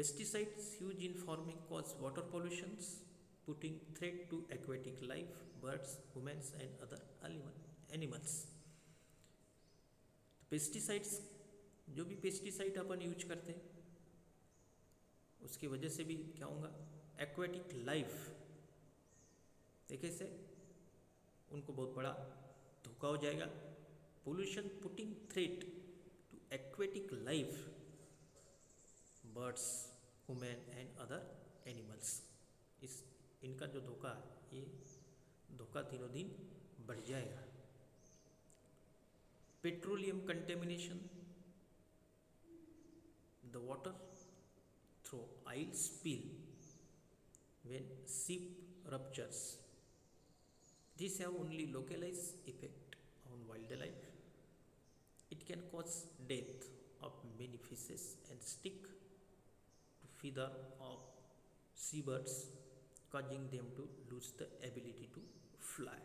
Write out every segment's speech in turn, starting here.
Pesticides used in farming cause water pollutions, putting threat to aquatic life, birds, humans, and other animals. Pesticides, जो भी pesticide अपन use करते हैं उसकी वजह से भी क्या होगा, एक्वेटिक लाइफ देखे से उनको बहुत बड़ा धोखा हो जाएगा. Pollution putting threat to aquatic life, birds, human and other animals. इस इनका जो धोखा है ये धोखा दिनों दिन बढ़ जाएगा. Petroleum contamination, the water through oil spill when ship ruptures. These have only localized effect on wildlife. It can cause death of many fishes and stick to feather of seabirds, causing them to lose the ability to fly.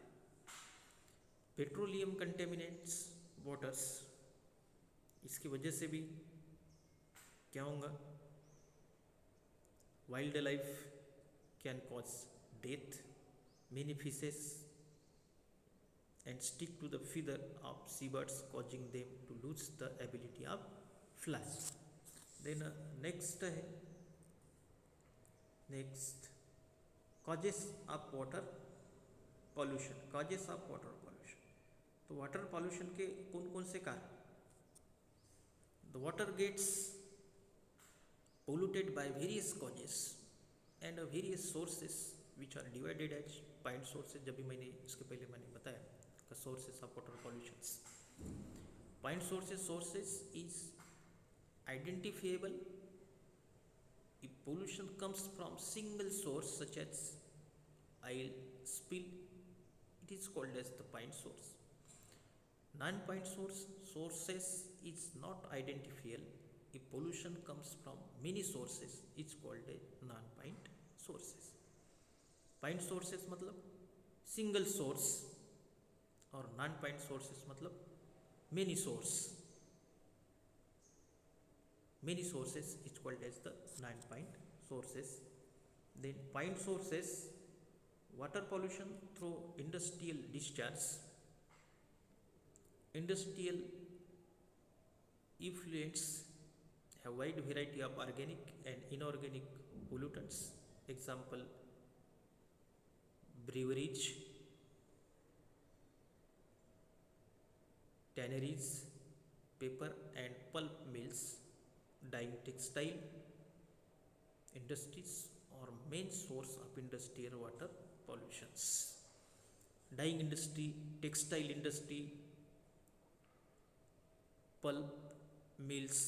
Petroleum contaminates waters. इसकी वजह से भी क्या होगा, wildlife can cause death, many fishes and stick to the feather of seabirds, causing them to lose the ability of fly. Then next है, next causes of water pollution. Causes of water pollution, तो water pollution के कौन कौन से कारण. The water gets polluted by various causes and various sources which are divided as point sources. जब भी मैंने इसके पहले मैंने बताया का sources of water pollutions. Point sources is identifiable if pollution comes from single source such as oil spill, it is called as the point source. Non-point sources is not identifiable if pollution comes from many sources, it's called a non-point sources. Point sources मतलब single source और non-point sources मतलब many sources is called as the non-point sources. Then point sources, water pollution through industrial discharge. Industrial effluents have wide variety of organic and inorganic pollutants. Example, breweries, tanneries, paper and pulp mills, dyeing textile industries are main source of industrial water pollutions. Dyeing industry, textile industry, pulp mills,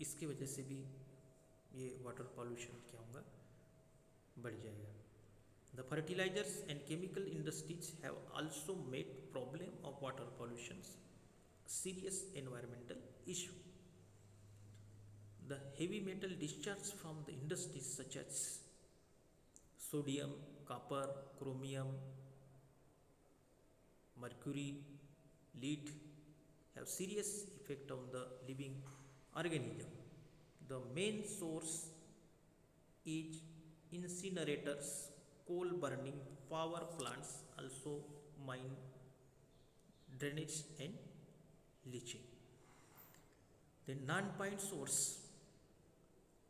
इसकी वजह से भी ये water pollution क्या होगा, बढ़ जाएगा. The fertilizers and chemical industries have also made problem of water pollution serious environmental issue. The heavy metal discharge from the industries such as sodium, copper, chromium, mercury, lead have serious effect on the living organism. The main source is incinerators, coal burning, power plants, also mine drainage and leaching. The non-point source,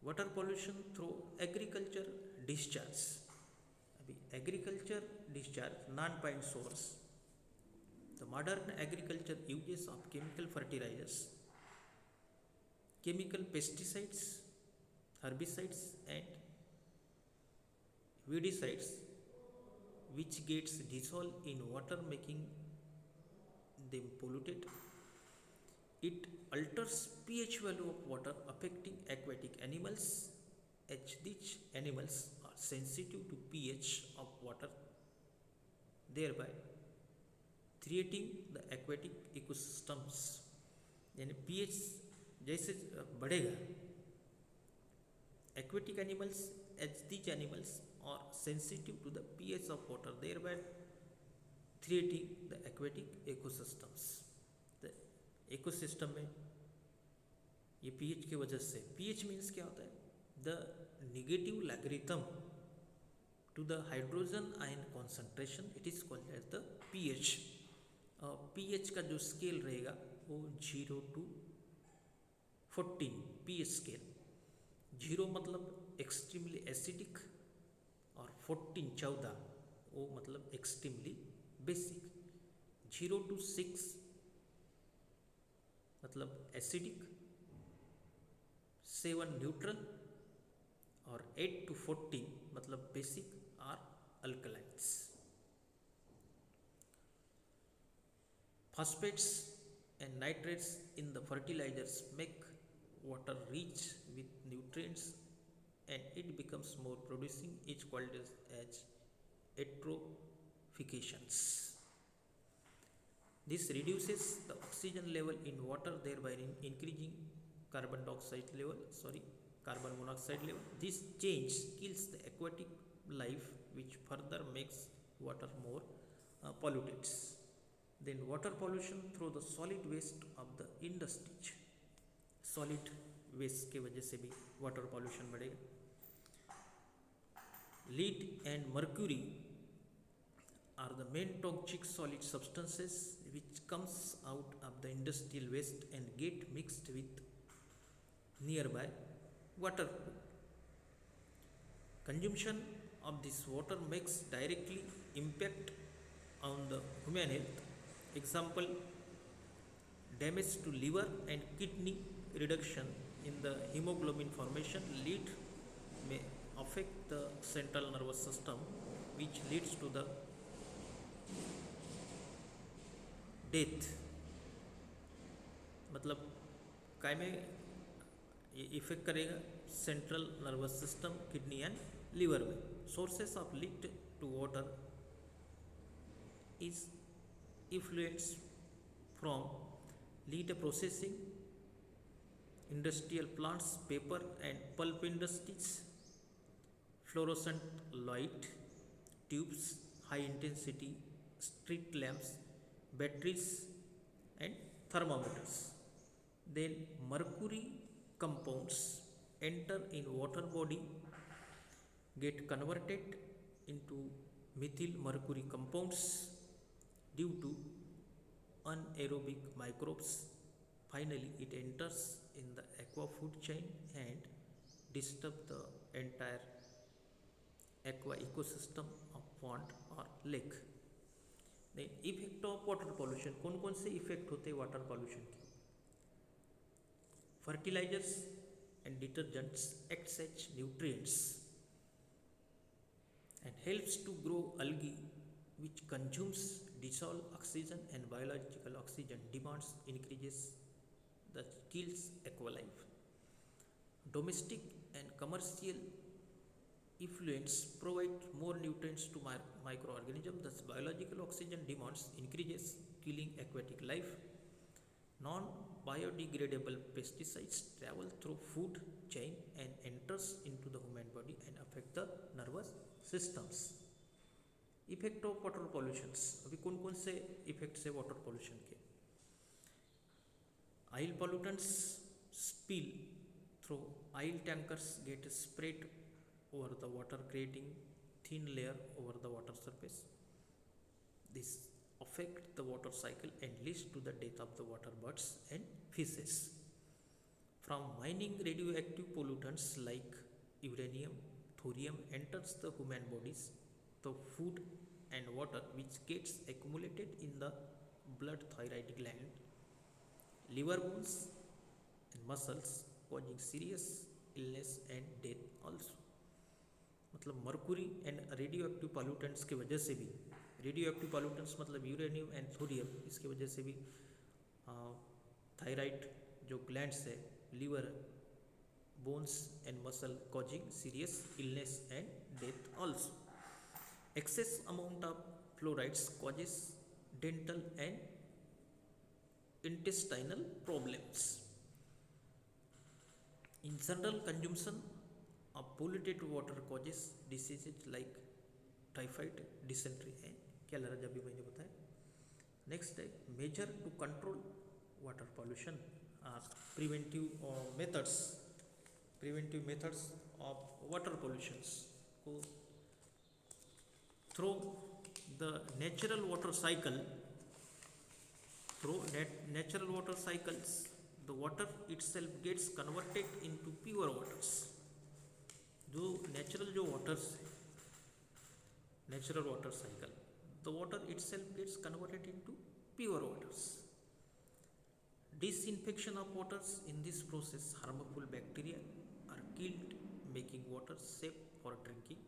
water pollution through agriculture discharge. अभी agriculture discharge non-point source. The modern agriculture uses of chemical fertilizers, chemical pesticides, herbicides and weedicides which gets dissolved in water, making them polluted. It alters pH value of water, affecting aquatic animals as these animals are sensitive to pH of water, thereby threatening the aquatic ecosystems. यानी pH जैसे बढ़ेगा, aquatic animals as these animals are sensitive to the pH of water, thereby threatening the aquatic ecosystems. The ecosystem में ये pH की वजह से। PH means क्या होता है? The negative logarithm to the hydrogen ion concentration, it is called as the pH. PH का जो स्केल रहेगा वो 0 to 14 पीएच स्केल। 0 मतलब एक्सट्रीमली एसिडिक और 14 वो मतलब एक्सट्रीमली बेसिक। 0 to 6 मतलब एसिडिक, 7 न्यूट्रल और 8 to 14 मतलब बेसिक और अल्कलाइन्स। Phosphates and nitrates in the fertilizers make water rich with nutrients and it becomes more producing, is called as eutrophications. This reduces the oxygen level in water, thereby increasing carbon monoxide level. This change kills the aquatic life, which further makes water more polluted. Then water pollution through the solid waste of the industries. Solid waste के वजह से भी water pollution बढ़ेगा। Lead and mercury are the main toxic solid substances which comes out of the industrial waste and get mixed with nearby water. Consumption of this water makes directly impact on the human health. Example, damage to liver and kidney, reduction in the hemoglobin formation. Lead may affect the central nervous system, which leads to the death. मतलब काय में ये effect करेगा? Central nervous system, kidney and liver में। Sources of lead to water is effluents from lead processing, industrial plants, paper and pulp industries, fluorescent light tubes, high intensity street lamps, batteries and thermometers. Then mercury compounds enter in water body, get converted into methyl mercury compounds due to anaerobic microbes. Finally, it enters in the aqua food chain and disturb the entire aqua ecosystem of pond or lake. The effect of water pollution, कौन कौन से effect होते हैं water pollution के? Fertilizers and detergents acts as nutrients and helps to grow algae, which consumes dissolved oxygen and biological oxygen demands increases that kills aqualife. Domestic and commercial effluents provide more nutrients to microorganisms, thus biological oxygen demands increases, killing aquatic life. Non-biodegradable pesticides travel through food chain and enters into the human body and affect the nervous systems. Effect of water pollutions, अभी कौन कौन से effects है water pollution के? Oil pollutants spill through oil tankers get sprayed over the water, creating thin layer over the water surface. This affect the water cycle and leads to the death of the water birds and fishes. From mining, radioactive pollutants like uranium, thorium enters the human bodies, the food and water, which gets accumulated in the blood, thyroid gland, liver, bones and muscles, causing serious illness and death also. मतलब Mercury and radio active pollutants की वजह से भी, radio active pollutants मतलब uranium and thorium, इसकी वजह से भी थायराइड जो ग्लैंड्स है, liver, bones and muscle, causing serious illness and death also. Excess amount of fluorides causes dental and intestinal problems. In general, consumption of polluted water causes diseases like typhoid, dysentery and cholera, जब भी मैंने बताया. Next है measure to control water pollution. preventive methods of water pollutions को through the natural water cycle, natural water cycles, the water itself gets converted into pure waters. जो natural जो waters है, natural water cycle, the water itself gets converted into pure waters. Disinfection of waters in this process, harmful bacteria are killed, making water safe for drinking.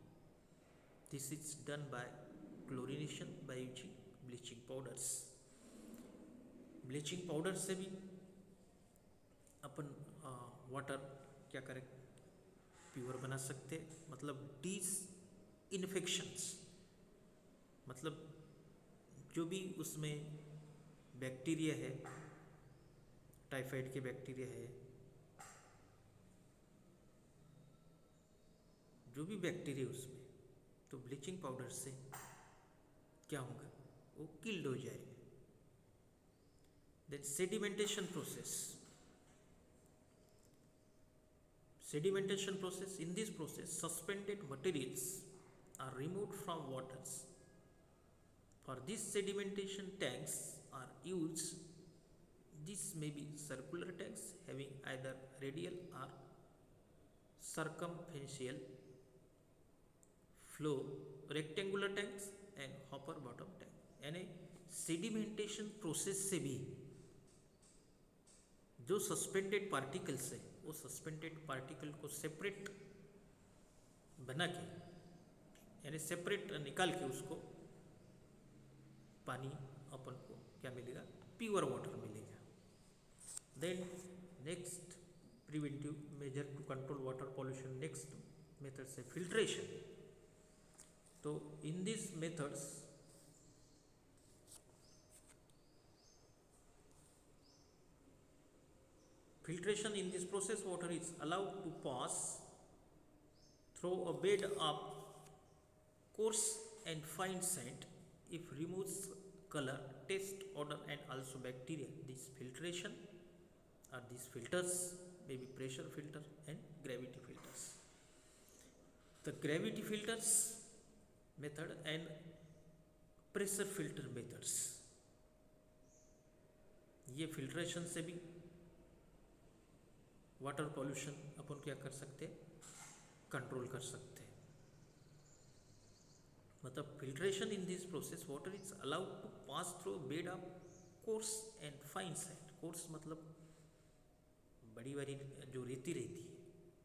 This is done by chlorination by using bleaching powders. Bleaching powder से भी अपन water क्या करें, pure बना सकते हैं. मतलब dish infections, मतलब जो भी उसमें बैक्टीरिया है, टाइफाइड के बैक्टीरिया है, जो भी बैक्टीरिया उसमें, तो ब्लीचिंग पाउडर से क्या होगा, वो किल्ड हो जाएगा. Then sedimentation process. Sedimentation process. In this process, suspended materials are removed from waters. For this, sedimentation tanks are used. This may be circular tanks having either radial or circumferential flow, rectangular tanks and hopper bottom tank. यानी sedimentation process से भी जो suspended particles है, वो suspended particle को separate बना के, यानी सेपरेट निकाल के उसको पानी अपन को क्या मिलेगा, प्योर वाटर मिलेगा. Then next preventive measure to control water pollution, next method से फिल्ट्रेशन. तो in this methods filtration, in this process water is allowed to pass through a bed of coarse and fine sand if removes color, taste, odor and also bacteria. This filtration or these filters may be pressure filter and gravity filters. The gravity filters method and pressure filter methods, ये filtration से भी water pollution अपन क्या कर सकते हैं, control कर सकते हैं. मतलब filtration in this process water is allowed to pass through bed of coarse and fine sand. Coarse मतलब बड़ी बड़ी जो रेती रहती है,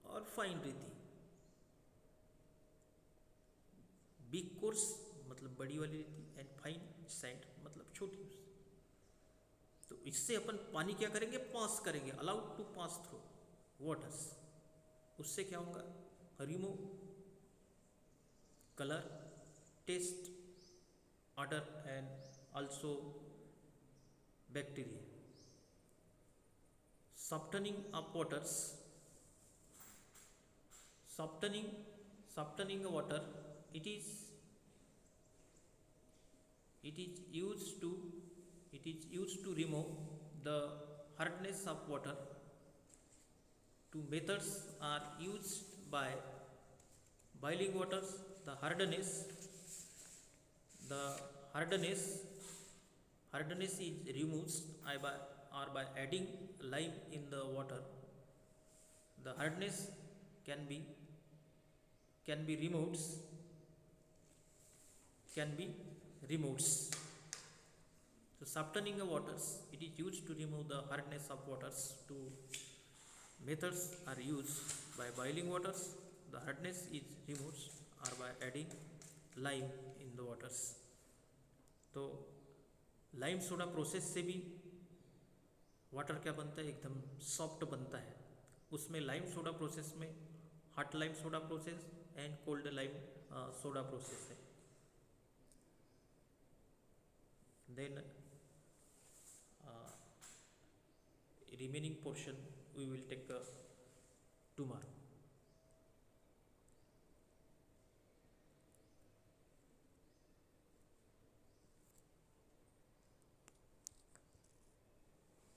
और फाइन रेती. बिग कोर्स मतलब बड़ी वाली रेती, एंड फाइन सैंड मतलब छोटी. तो इससे अपन पानी क्या करेंगे, पास करेंगे, allowed to pass through waters. उससे क्या होगा, remove colour, taste, odor and also bacteria. Softening of waters, softening water, it is used to remove the hardness of water. Two methods are used by boiling waters. The hardness is removed by adding lime in the water. The hardness can be removed. So softening of waters, it is used to remove the hardness of waters. Two methods are used by boiling waters. The hardness is removed or by adding lime in the waters. तो lime soda process से भी water क्या बनता है, एकदम soft बनता है. उसमें लाइम सोडा प्रोसेस में hot lime soda process and cold lime soda process है. Then remaining portion we will take tomorrow.